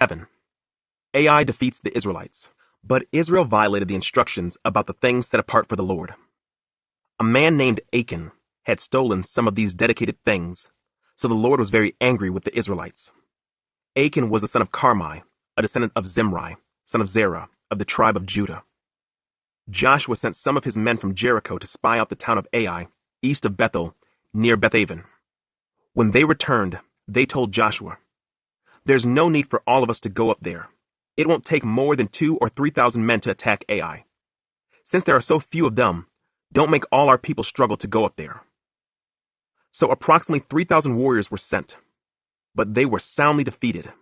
7. Ai defeats the Israelites, but Israel violated the instructions about the things set apart for the Lord. A man named Achan had stolen some of these dedicated things, so the Lord was very angry with the Israelites. Achan was the son of Carmi, a descendant of Zimri, son of Zerah, of the tribe of Judah. Joshua sent some of his men from Jericho to spy out the town of Ai, east of Bethel, near Bethaven. When they returned, they told Joshua, "There's no need for all of us to go up there. It won't take more than 2,000 or 3,000 men to attack Ai. Since there are so few of them, don't make all our people struggle to go up there." So approximately 3,000 warriors were sent, but they were soundly defeated.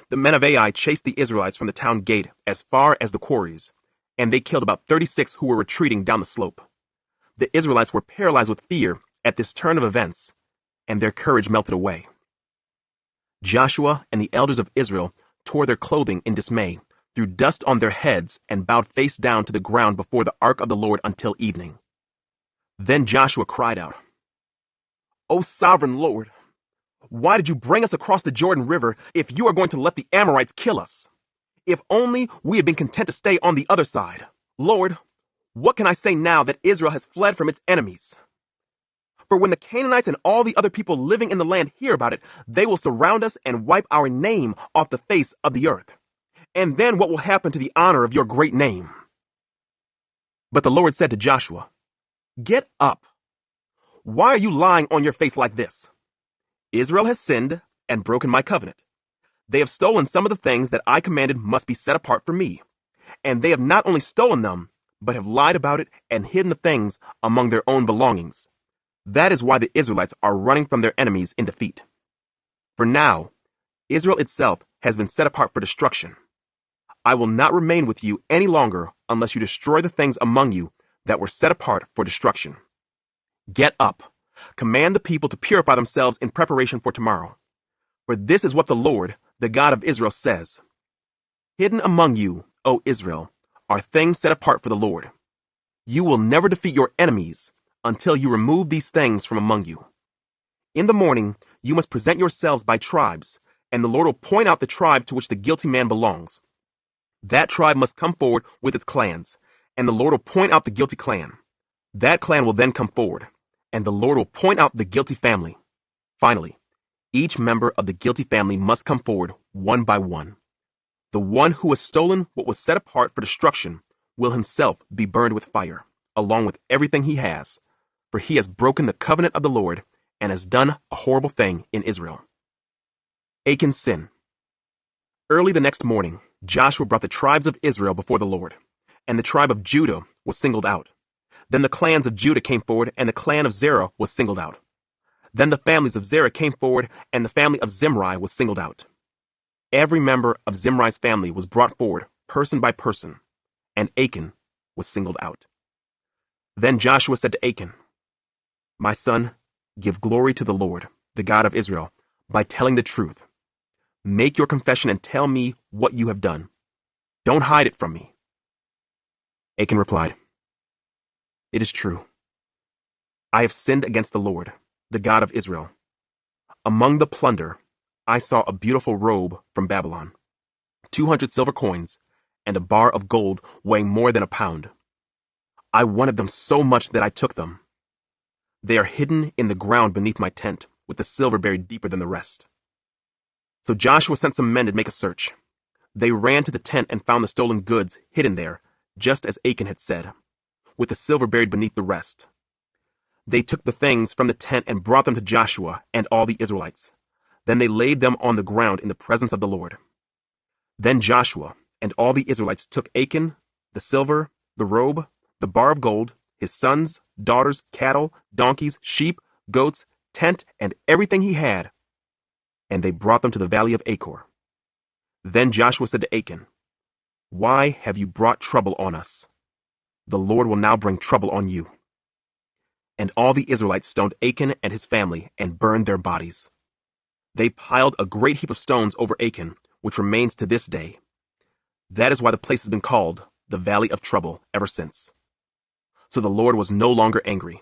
The men of Ai chased the Israelites from the town gate as far as the quarries, and they killed about 36 who were retreating down the slope. The Israelites were paralyzed with fear at this turn of events, and their courage melted away. Joshua and the elders of Israel tore their clothing in dismay, threw dust on their heads, and bowed face down to the ground before the ark of the Lord until evening. Then Joshua cried out, "O sovereign Lord, why did you bring us across the Jordan River if you are going to let the Amorites kill us? If only we had been content to stay on the other side. Lord, what can I say now that Israel has fled from its enemies? For when the Canaanites and all the other people living in the land hear about it, they will surround us and wipe our name off the face of the earth. And then what will happen to the honor of your great name?" But the Lord said to Joshua, "Get up. Why are you lying on your face like this? Israel has sinned and broken my covenant. They have stolen some of the things that I commanded must be set apart for me. And they have not only stolen them, but have lied about it and hidden the things among their own belongings. That is why the Israelites are running from their enemies in defeat. For now, Israel itself has been set apart for destruction. I will not remain with you any longer unless you destroy the things among you that were set apart for destruction. Get up, command the people to purify themselves in preparation for tomorrow. For this is what the Lord, the God of Israel, says. Hidden among you, O Israel, are things set apart for the Lord. You will never defeat your enemies until you remove these things from among you. In the morning, you must present yourselves by tribes, and the Lord will point out the tribe to which the guilty man belongs. That tribe must come forward with its clans, and the Lord will point out the guilty clan. That clan will then come forward, and the Lord will point out the guilty family. Finally, each member of the guilty family must come forward one by one. The one who has stolen what was set apart for destruction will himself be burned with fire, along with everything he has, for he has broken the covenant of the Lord and has done a horrible thing in Israel." Achan's sin. Early the next morning, Joshua brought the tribes of Israel before the Lord, and the tribe of Judah was singled out. Then the clans of Judah came forward, and the clan of Zerah was singled out. Then the families of Zerah came forward, and the family of Zimri was singled out. Every member of Zimri's family was brought forward, person by person, and Achan was singled out. Then Joshua said to Achan, "My son, give glory to the Lord, the God of Israel, by telling the truth. Make your confession and tell me what you have done. Don't hide it from me." Achan replied, "It is true. I have sinned against the Lord, the God of Israel. Among the plunder, I saw a beautiful robe from Babylon, 200 silver coins, and a bar of gold weighing more than a pound. I wanted them so much that I took them. They are hidden in the ground beneath my tent, with the silver buried deeper than the rest." So Joshua sent some men to make a search. They ran to the tent and found the stolen goods hidden there, just as Achan had said, with the silver buried beneath the rest. They took the things from the tent and brought them to Joshua and all the Israelites. Then they laid them on the ground in the presence of the Lord. Then Joshua and all the Israelites took Achan, the silver, the robe, the bar of gold, his sons, daughters, cattle, donkeys, sheep, goats, tent, and everything he had, and they brought them to the valley of Achor. Then Joshua said to Achan, "Why have you brought trouble on us? The Lord will now bring trouble on you." And all the Israelites stoned Achan and his family and burned their bodies. They piled a great heap of stones over Achan, which remains to this day. That is why the place has been called the Valley of Trouble ever since. So the Lord was no longer angry.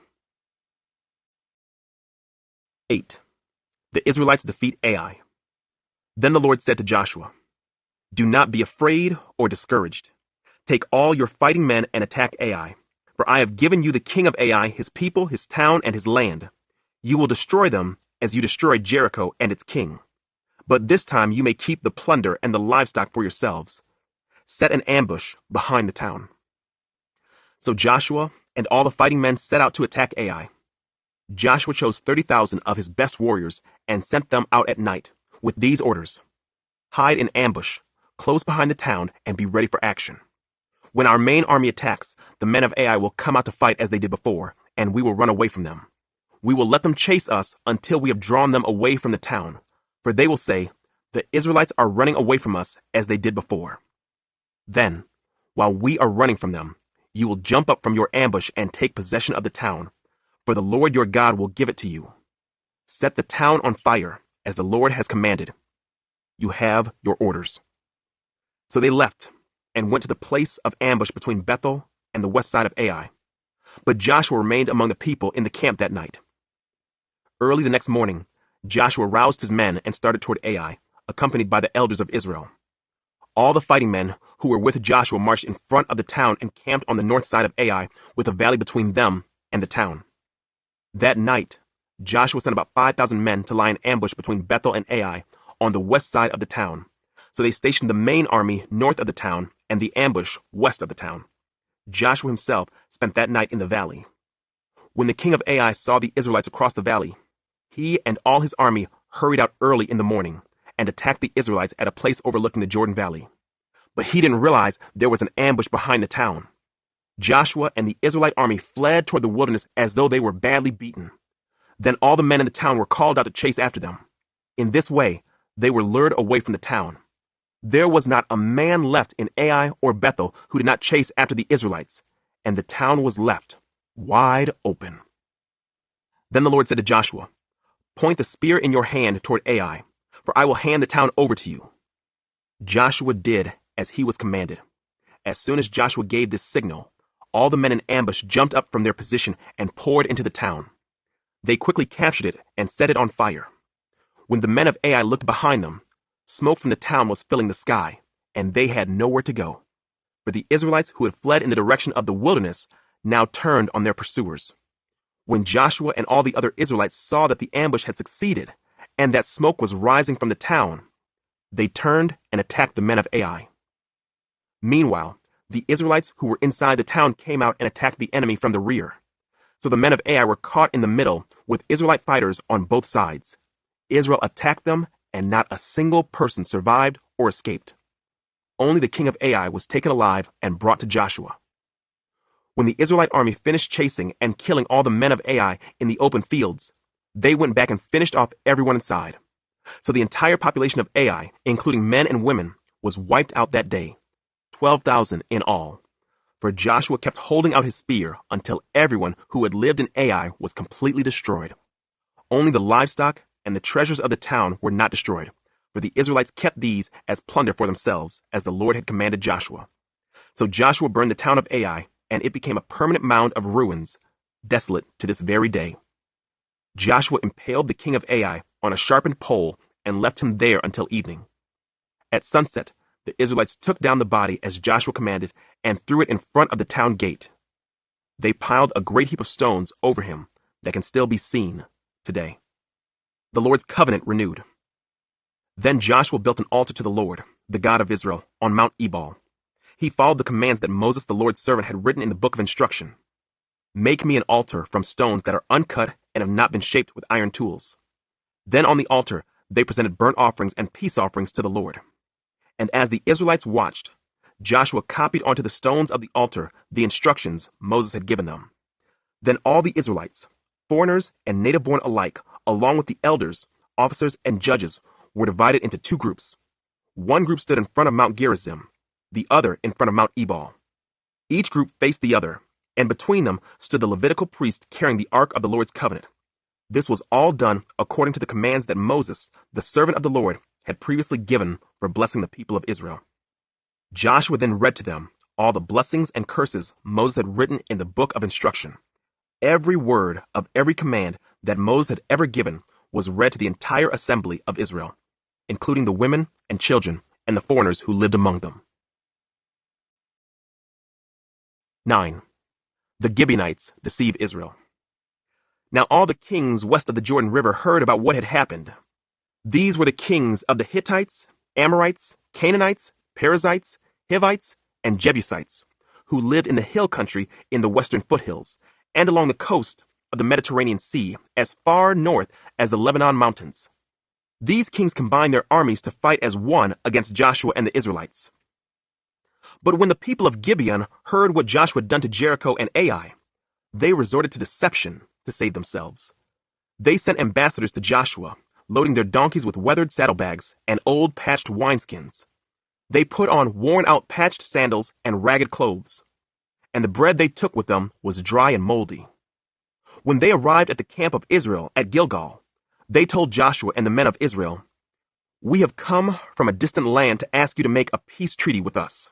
8. The Israelites defeat Ai. Then the Lord said to Joshua, Do not be afraid or discouraged. Take all your fighting men and attack Ai. For I have given you the king of Ai, his people, his town, and his land. You will destroy them as you destroyed Jericho and its king. But this time you may keep the plunder and the livestock for yourselves. Set an ambush behind the town." So Joshua and all the fighting men set out to attack Ai. Joshua chose 30,000 of his best warriors and sent them out at night with these orders: "Hide in ambush, close behind the town, and be ready for action. When our main army attacks, the men of Ai will come out to fight as they did before, and we will run away from them. We will let them chase us until we have drawn them away from the town, for they will say, 'The Israelites are running away from us as they did before.' Then, while we are running from them, you will jump up from your ambush and take possession of the town, for the Lord your God will give it to you. Set the town on fire, as the Lord has commanded. You have your orders." So they left and went to the place of ambush between Bethel and the west side of Ai. But Joshua remained among the people in the camp that night. Early the next morning, Joshua roused his men and started toward Ai, accompanied by the elders of Israel. All the fighting men who were with Joshua marched in front of the town and camped on the north side of Ai, with a valley between them and the town. That night, Joshua sent about 5,000 men to lie in ambush between Bethel and Ai on the west side of the town. So they stationed the main army north of the town and the ambush west of the town. Joshua himself spent that night in the valley. When the king of Ai saw the Israelites across the valley, he and all his army hurried out early in the morning and attacked the Israelites at a place overlooking the Jordan Valley. But he didn't realize there was an ambush behind the town. Joshua and the Israelite army fled toward the wilderness as though they were badly beaten. Then all the men in the town were called out to chase after them. In this way, they were lured away from the town. There was not a man left in Ai or Bethel who did not chase after the Israelites, and the town was left wide open. Then the Lord said to Joshua, "Point the spear in your hand toward Ai, for I will hand the town over to you." Joshua did as he was commanded. As soon as Joshua gave this signal, all the men in ambush jumped up from their position and poured into the town. They quickly captured it and set it on fire. When the men of Ai looked behind them, smoke from the town was filling the sky, and they had nowhere to go. For the Israelites who had fled in the direction of the wilderness now turned on their pursuers. When Joshua and all the other Israelites saw that the ambush had succeeded and that smoke was rising from the town, they turned and attacked the men of Ai. Meanwhile, the Israelites who were inside the town came out and attacked the enemy from the rear. So the men of Ai were caught in the middle with Israelite fighters on both sides. Israel attacked them, and not a single person survived or escaped. Only the king of Ai was taken alive and brought to Joshua. When the Israelite army finished chasing and killing all the men of Ai in the open fields, they went back and finished off everyone inside. So the entire population of Ai, including men and women, was wiped out that day, 12,000 in all. For Joshua kept holding out his spear until everyone who had lived in Ai was completely destroyed. Only the livestock and the treasures of the town were not destroyed, for the Israelites kept these as plunder for themselves, as the Lord had commanded Joshua. So Joshua burned the town of Ai, and it became a permanent mound of ruins, desolate to this very day. Joshua impaled the king of Ai on a sharpened pole and left him there until evening. At sunset, the Israelites took down the body as Joshua commanded and threw it in front of the town gate. They piled a great heap of stones over him that can still be seen today. The Lord's covenant renewed. Then Joshua built an altar to the Lord, the God of Israel, on Mount Ebal. He followed the commands that Moses, the Lord's servant, had written in the book of instruction. "Make me an altar from stones that are uncut and have not been shaped with iron tools." Then on the altar, they presented burnt offerings and peace offerings to the Lord. And as the Israelites watched, Joshua copied onto the stones of the altar the instructions Moses had given them. Then all the Israelites, foreigners and native-born alike, along with the elders, officers, and judges, were divided into two groups. One group stood in front of Mount Gerizim, the other in front of Mount Ebal. Each group faced the other, and between them stood the Levitical priest carrying the Ark of the Lord's covenant. This was all done according to the commands that Moses, the servant of the Lord, had previously given for blessing the people of Israel. Joshua then read to them all the blessings and curses Moses had written in the book of instruction. Every word of every command that Moses had ever given was read to the entire assembly of Israel, including the women and children and the foreigners who lived among them. 9. The Gibeonites deceive Israel. Now all the kings west of the Jordan River heard about what had happened. These were the kings of the Hittites, Amorites, Canaanites, Perizzites, Hivites, and Jebusites, who lived in the hill country in the western foothills, and along the coast of the Mediterranean Sea, as far north as the Lebanon mountains. These kings combined their armies to fight as one against Joshua and the Israelites. But when the people of Gibeon heard what Joshua had done to Jericho and Ai, they resorted to deception to save themselves. They sent ambassadors to Joshua, loading their donkeys with weathered saddlebags and old patched wineskins. They put on worn-out patched sandals and ragged clothes, and the bread they took with them was dry and moldy. When they arrived at the camp of Israel at Gilgal, they told Joshua and the men of Israel, "We have come from a distant land to ask you to make a peace treaty with us."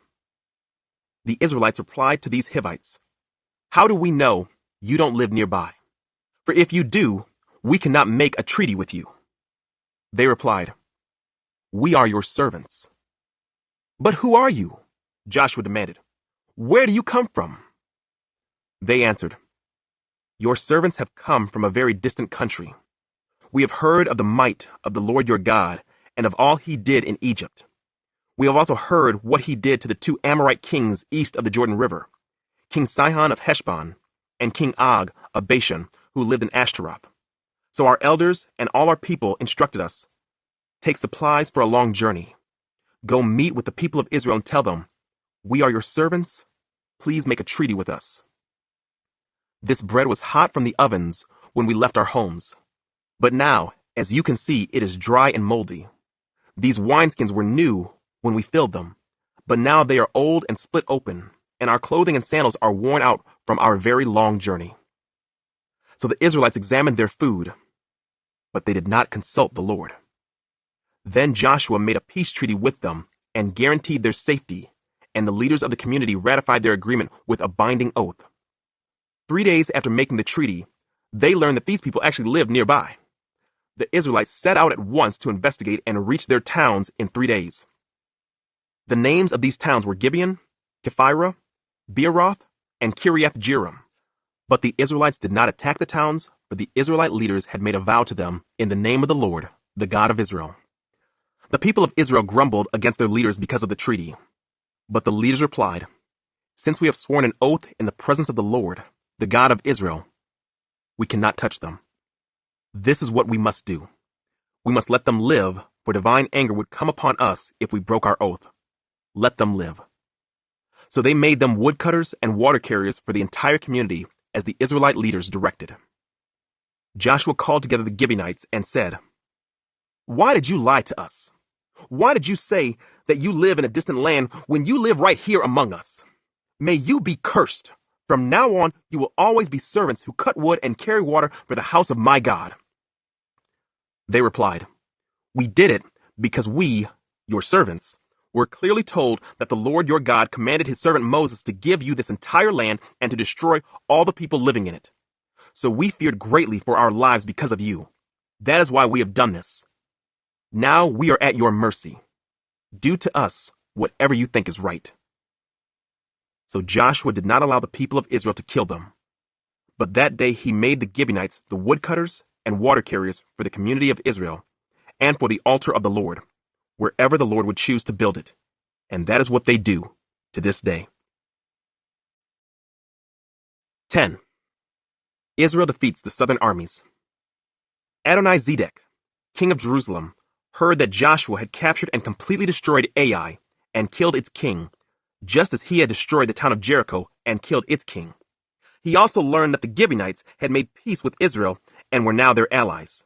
The Israelites replied to these Hivites, "How do we know you don't live nearby? For if you do, we cannot make a treaty with you." They replied, "We are your servants." "But who are you?" Joshua demanded. "Where do you come from?" They answered, "Your servants have come from a very distant country. We have heard of the might of the Lord your God and of all he did in Egypt. We have also heard what he did to the 2 Amorite kings east of the Jordan River, King Sihon of Heshbon and King Og of Bashan, who lived in Ashtaroth. So our elders and all our people instructed us, take supplies for a long journey. Go meet with the people of Israel and tell them, we are your servants. Please make a treaty with us. This bread was hot from the ovens when we left our homes. But now, as you can see, it is dry and moldy. These wineskins were new when we filled them, but now they are old and split open, and our clothing and sandals are worn out from our very long journey. So the Israelites examined their food, but they did not consult the Lord. Then Joshua made a peace treaty with them and guaranteed their safety, and the leaders of the community ratified their agreement with a binding oath. 3 days after making the treaty, they learned that these people actually lived nearby. The Israelites set out at once to investigate and reached their towns in 3 days. The names of these towns were Gibeon, Kephirah, Beeroth, and Kiriath Jearim. But the Israelites did not attack the towns, for the Israelite leaders had made a vow to them in the name of the Lord, the God of Israel. The people of Israel grumbled against their leaders because of the treaty. But the leaders replied, "Since we have sworn an oath in the presence of the Lord, the God of Israel, we cannot touch them. This is what we must do. We must let them live, for divine anger would come upon us if we broke our oath. Let them live." So they made them woodcutters and water carriers for the entire community, as the Israelite leaders directed. Joshua called together the Gibeonites and said, "Why did you lie to us? Why did you say that you live in a distant land when you live right here among us? May you be cursed. From now on, you will always be servants who cut wood and carry water for the house of my God." They replied, "We did it because we, your servants, were clearly told that the Lord your God commanded his servant Moses to give you this entire land and to destroy all the people living in it. So we feared greatly for our lives because of you. That is why we have done this. Now we are at your mercy. Do to us whatever you think is right." So Joshua did not allow the people of Israel to kill them. But that day he made the Gibeonites the woodcutters and water carriers for the community of Israel and for the altar of the Lord, wherever the Lord would choose to build it. And that is what they do to this day. 10. Israel defeats the southern armies. Adoni-Zedek, king of Jerusalem, heard that Joshua had captured and completely destroyed Ai and killed its king, just as he had destroyed the town of Jericho and killed its king. He also learned that the Gibeonites had made peace with Israel and were now their allies.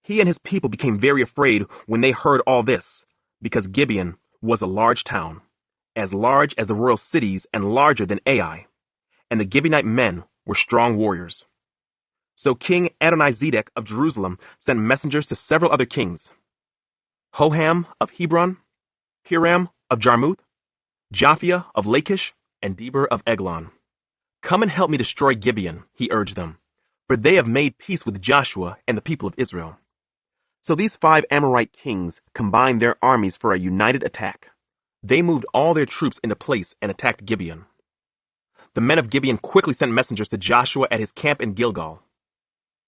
He and his people became very afraid when they heard all this, because Gibeon was a large town, as large as the royal cities and larger than Ai, and the Gibeonite men were strong warriors. So King Adoni-Zedek of Jerusalem sent messengers to several other kings: Hoham of Hebron, Piram of Jarmuth, Japhia of Lachish, and Deber of Eglon. "Come and help me destroy Gibeon," he urged them, "for they have made peace with Joshua and the people of Israel." So these 5 Amorite kings combined their armies for a united attack. They moved all their troops into place and attacked Gibeon. The men of Gibeon quickly sent messengers to Joshua at his camp in Gilgal.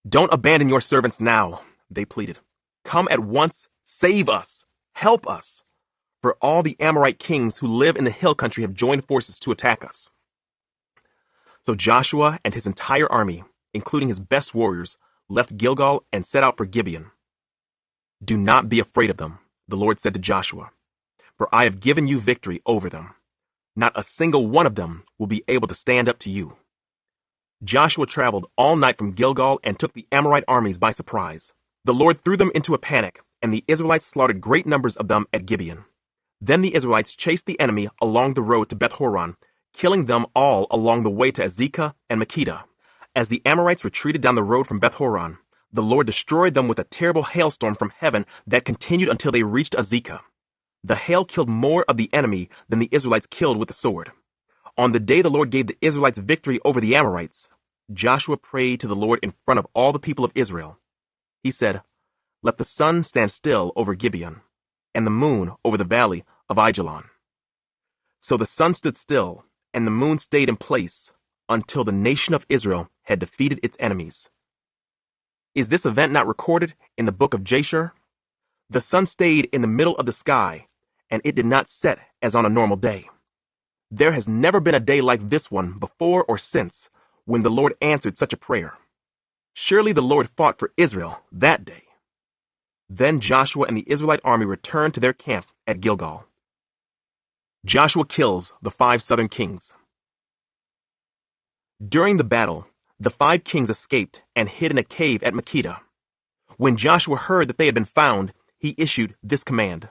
"Don't abandon your servants now," they pleaded. "Come at once, save us, help us, for all the Amorite kings who live in the hill country have joined forces to attack us." So Joshua and his entire army, including his best warriors, left Gilgal and set out for Gibeon. "Do not be afraid of them," the Lord said to Joshua, "for I have given you victory over them. Not a single one of them will be able to stand up to you." Joshua traveled all night from Gilgal and took the Amorite armies by surprise. The Lord threw them into a panic, and the Israelites slaughtered great numbers of them at Gibeon. Then the Israelites chased the enemy along the road to Beth-horon, killing them all along the way to Azekah and Makkedah. As the Amorites retreated down the road from Beth-horon, the Lord destroyed them with a terrible hailstorm from heaven that continued until they reached Azekah. The hail killed more of the enemy than the Israelites killed with the sword. On the day the Lord gave the Israelites victory over the Amorites, Joshua prayed to the Lord in front of all the people of Israel. He said, "Let the sun stand still over Gibeon, and the moon over the valley of Ajalon." So the sun stood still, and the moon stayed in place until the nation of Israel had defeated its enemies. Is this event not recorded in the book of Jasher? The sun stayed in the middle of the sky, and it did not set as on a normal day. There has never been a day like this one before or since when the Lord answered such a prayer. Surely the Lord fought for Israel that day. Then Joshua and the Israelite army returned to their camp at Gilgal. Joshua kills the 5 southern kings. During the battle, the 5 kings escaped and hid in a cave at Makkedah. When Joshua heard that they had been found, he issued this command: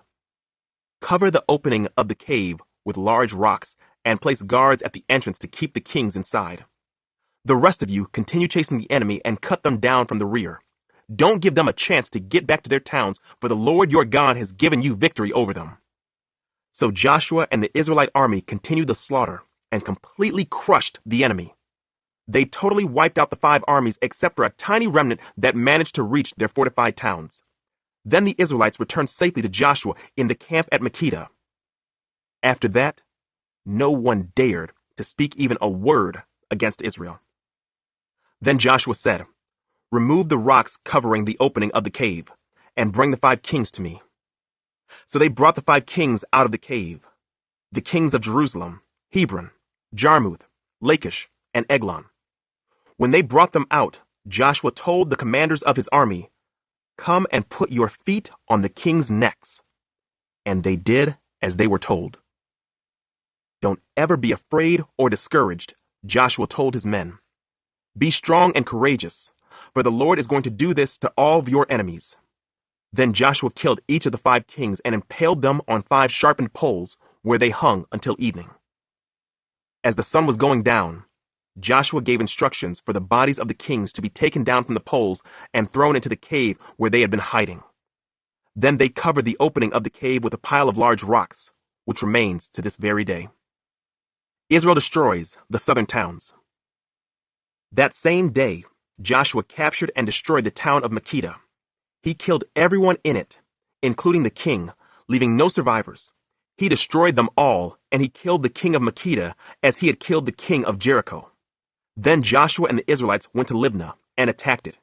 "Cover the opening of the cave with large rocks and place guards at the entrance to keep the kings inside. The rest of you continue chasing the enemy and cut them down from the rear. Don't give them a chance to get back to their towns, for the Lord your God has given you victory over them." So Joshua and the Israelite army continued the slaughter and completely crushed the enemy. They totally wiped out the 5 armies except for a tiny remnant that managed to reach their fortified towns. Then the Israelites returned safely to Joshua in the camp at Makkedah. After that, no one dared to speak even a word against Israel. Then Joshua said, "Remove the rocks covering the opening of the cave, and bring the 5 kings to me." So they brought the 5 kings out of the cave, the kings of Jerusalem, Hebron, Jarmuth, Lachish, and Eglon. When they brought them out, Joshua told the commanders of his army, "Come and put your feet on the kings' necks." And they did as they were told. Don't ever be afraid or discouraged, Joshua told his men. Be strong and courageous, for the Lord is going to do this to all of your enemies. Then Joshua killed each of the 5 kings and impaled them on 5 sharpened poles, where they hung until evening. As the sun was going down, Joshua gave instructions for the bodies of the kings to be taken down from the poles and thrown into the cave where they had been hiding. Then they covered the opening of the cave with a pile of large rocks, which remains to this very day. Israel destroys the southern towns. That same day, Joshua captured and destroyed the town of Makkedah. He killed everyone in it, including the king, leaving no survivors. He destroyed them all, and he killed the king of Makkedah as he had killed the king of Jericho. Then Joshua and the Israelites went to Libnah and attacked it.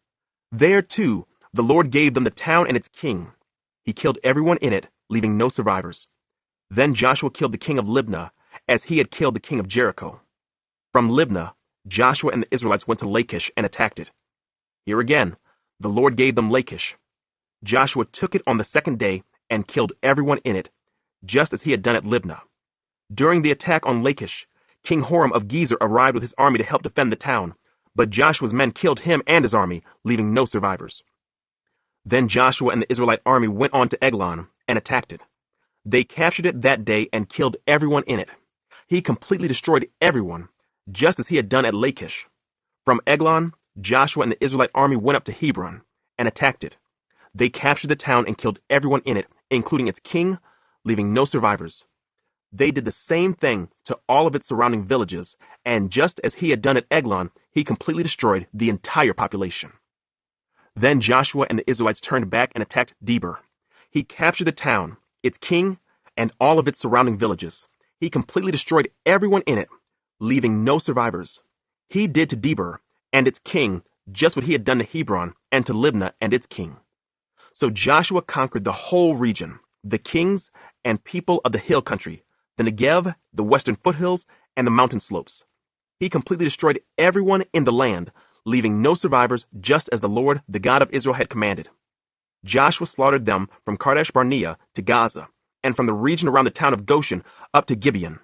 There, too, the Lord gave them the town and its king. He killed everyone in it, leaving no survivors. Then Joshua killed the king of Libnah as he had killed the king of Jericho. From Libnah, Joshua and the Israelites went to Lachish and attacked it. Here again, the Lord gave them Lachish. Joshua took it on the second day and killed everyone in it, just as he had done at Libnah. During the attack on Lachish, King Horam of Gezer arrived with his army to help defend the town, but Joshua's men killed him and his army, leaving no survivors. Then Joshua and the Israelite army went on to Eglon and attacked it. They captured it that day and killed everyone in it. He completely destroyed everyone, just as he had done at Lachish. From Eglon, Joshua and the Israelite army went up to Hebron and attacked it. They captured the town and killed everyone in it, including its king, leaving no survivors. They did the same thing to all of its surrounding villages, and just as he had done at Eglon, he completely destroyed the entire population. Then Joshua and the Israelites turned back and attacked Debir. He captured the town, its king, and all of its surrounding villages. He completely destroyed everyone in it, leaving no survivors. He did to Debir and its king just what he had done to Hebron and to Libnah and its king. So Joshua conquered the whole region, the kings and people of the hill country, the Negev, the western foothills, and the mountain slopes. He completely destroyed everyone in the land, leaving no survivors, just as the Lord, the God of Israel, had commanded. Joshua slaughtered them from Kadesh Barnea to Gaza, and from the region around the town of Goshen up to Gibeon.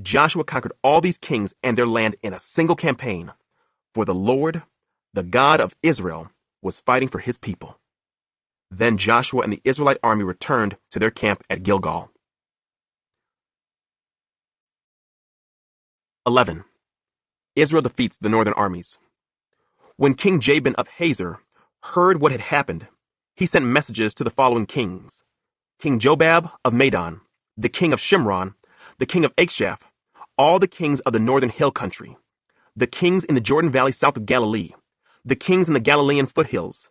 Joshua conquered all these kings and their land in a single campaign, for the Lord, the God of Israel, was fighting for his people. Then Joshua and the Israelite army returned to their camp at Gilgal. 11. Israel defeats the northern armies. When King Jabin of Hazor heard what had happened, he sent messages to the following kings: King Jobab of Madon, the king of Shimron, the king of Achshaph, all the kings of the northern hill country, the kings in the Jordan Valley south of Galilee, the kings in the Galilean foothills,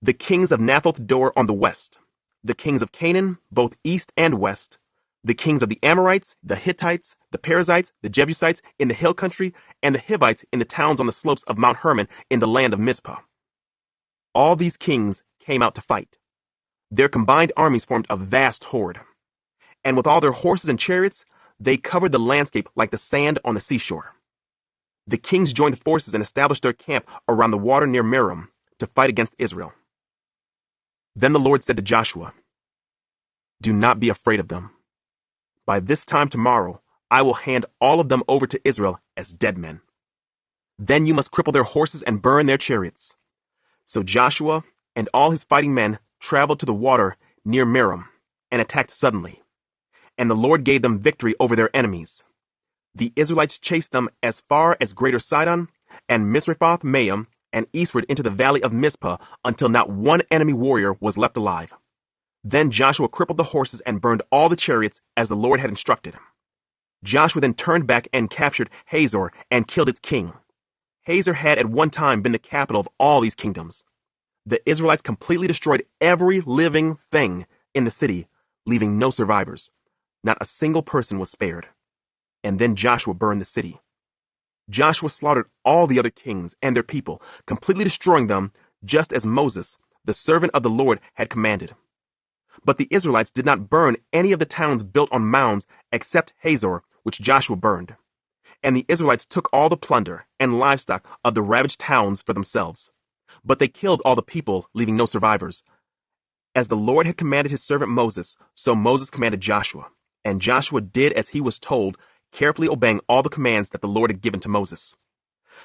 the kings of Naphoth Dor on the west, the kings of Canaan, both east and west, the kings of the Amorites, the Hittites, the Perizzites, the Jebusites in the hill country, and the Hivites in the towns on the slopes of Mount Hermon in the land of Mizpah. All these kings came out to fight. Their combined armies formed a vast horde. And with all their horses and chariots, they covered the landscape like the sand on the seashore. The kings joined forces and established their camp around the water near Merom to fight against Israel. Then the Lord said to Joshua, "Do not be afraid of them. By this time tomorrow, I will hand all of them over to Israel as dead men. Then you must cripple their horses and burn their chariots." So Joshua and all his fighting men traveled to the water near Merom and attacked suddenly. And the Lord gave them victory over their enemies. The Israelites chased them as far as Greater Sidon and Misrephoth Maim and eastward into the valley of Mizpah until not one enemy warrior was left alive. Then Joshua crippled the horses and burned all the chariots as the Lord had instructed. Joshua then turned back and captured Hazor and killed its king. Hazor had at one time been the capital of all these kingdoms. The Israelites completely destroyed every living thing in the city, leaving no survivors. Not a single person was spared. And then Joshua burned the city. Joshua slaughtered all the other kings and their people, completely destroying them, just as Moses, the servant of the Lord, had commanded. But the Israelites did not burn any of the towns built on mounds except Hazor, which Joshua burned. And the Israelites took all the plunder and livestock of the ravaged towns for themselves. But they killed all the people, leaving no survivors. As the Lord had commanded his servant Moses, so Moses commanded Joshua. And Joshua did as he was told, carefully obeying all the commands that the Lord had given to Moses.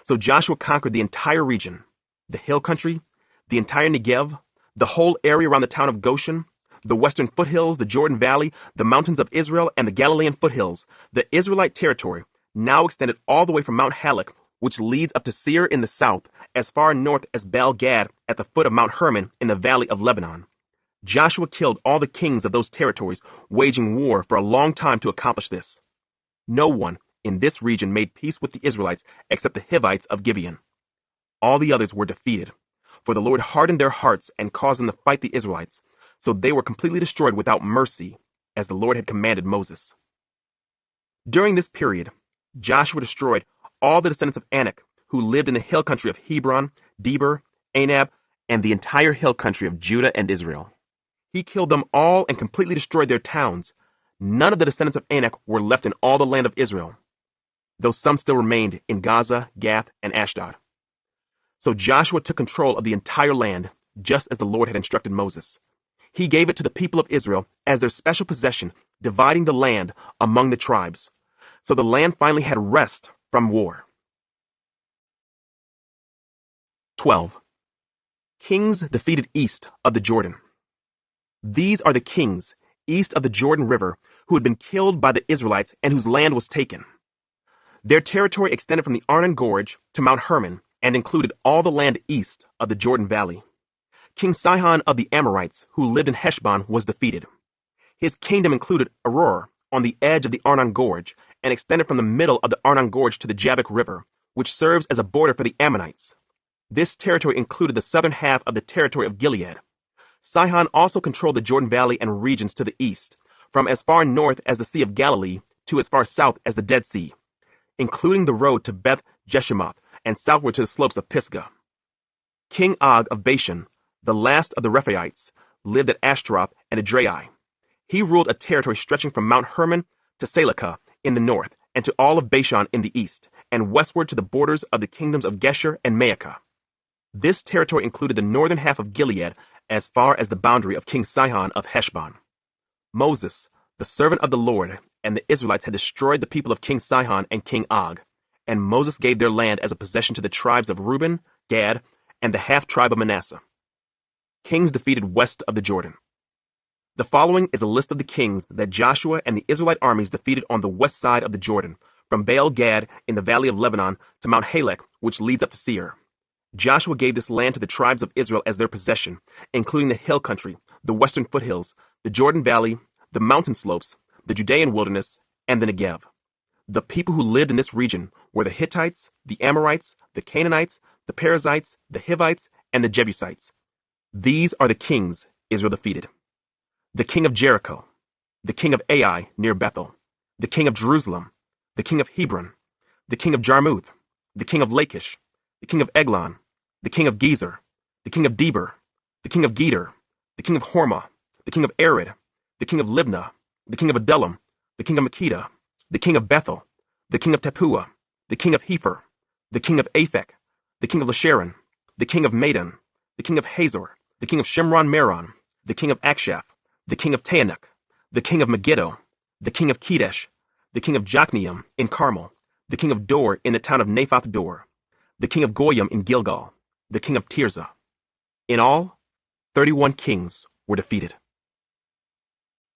So Joshua conquered the entire region, the hill country, the entire Negev, the whole area around the town of Goshen, the western foothills, the Jordan Valley, the mountains of Israel, and the Galilean foothills. The Israelite territory now extended all the way from Mount Halak, which leads up to Seir in the south, as far north as Baal Gad at the foot of Mount Hermon in the valley of Lebanon. Joshua killed all the kings of those territories, waging war for a long time to accomplish this. No one in this region made peace with the Israelites except the Hivites of Gibeon. All the others were defeated, for the Lord hardened their hearts and caused them to fight the Israelites, so they were completely destroyed without mercy, as the Lord had commanded Moses. During this period, Joshua destroyed all the descendants of Anak who lived in the hill country of Hebron, Debir, Anab, and the entire hill country of Judah and Israel. He killed them all and completely destroyed their towns. None of the descendants of Anak were left in all the land of Israel, though some still remained in Gaza, Gath, and Ashdod. So Joshua took control of the entire land, just as the Lord had instructed Moses. He gave it to the people of Israel as their special possession, dividing the land among the tribes. So the land finally had rest from war. 12. Kings defeated east of the Jordan. These are the kings east of the Jordan River who had been killed by the Israelites and whose land was taken. Their territory extended from the Arnon Gorge to Mount Hermon and included all the land east of the Jordan Valley. King Sihon of the Amorites, who lived in Heshbon, was defeated. His kingdom included Aroer on the edge of the Arnon Gorge and extended from the middle of the Arnon Gorge to the Jabbok River, which serves as a border for the Ammonites. This territory included the southern half of the territory of Gilead. Sihon also controlled the Jordan Valley and regions to the east, from as far north as the Sea of Galilee to as far south as the Dead Sea, including the road to Beth Jeshimoth and southward to the slopes of Pisgah. King Og of Bashan, the last of the Rephaites, lived at Ashtaroth and Edrei. He ruled a territory stretching from Mount Hermon to Salecah in the north, and to all of Bashan in the east, and westward to the borders of the kingdoms of Geshur and Maacah. This territory included the northern half of Gilead as far as the boundary of King Sihon of Heshbon. Moses, the servant of the Lord, and the Israelites had destroyed the people of King Sihon and King Og, and Moses gave their land as a possession to the tribes of Reuben, Gad, and the half-tribe of Manasseh. Kings defeated west of the Jordan. The following is a list of the kings that Joshua and the Israelite armies defeated on the west side of the Jordan, from Baal Gad in the valley of Lebanon to Mount Halak, which leads up to Seir. Joshua gave this land to the tribes of Israel as their possession, including the hill country, the western foothills, the Jordan Valley, the mountain slopes, the Judean wilderness, and the Negev. The people who lived in this region were the Hittites, the Amorites, the Canaanites, the Perizzites, the Hivites, and the Jebusites. These are the kings Israel defeated: the king of Jericho, the king of Ai near Bethel, the king of Jerusalem, the king of Hebron, the king of Jarmuth, the king of Lachish, the king of Eglon, the king of Gezer, the king of Debir, the king of Geder, the king of Hormah, the king of Arid, the king of Libnah, the king of Adullam, the king of Makkedah, the king of Bethel, the king of Tappuah, the king of Hepher, the king of Aphek, the king of Lasharon, the king of Madon, the king of Hazor, the king of Shimron Meron, the king of Akshaph, the king of Taanach, the king of Megiddo, the king of Kedesh, the king of Jokneam in Carmel, the king of Dor in the town of Naphoth Dor, the king of Goyim in Gilgal, the king of Tirzah. In all, 31 kings were defeated.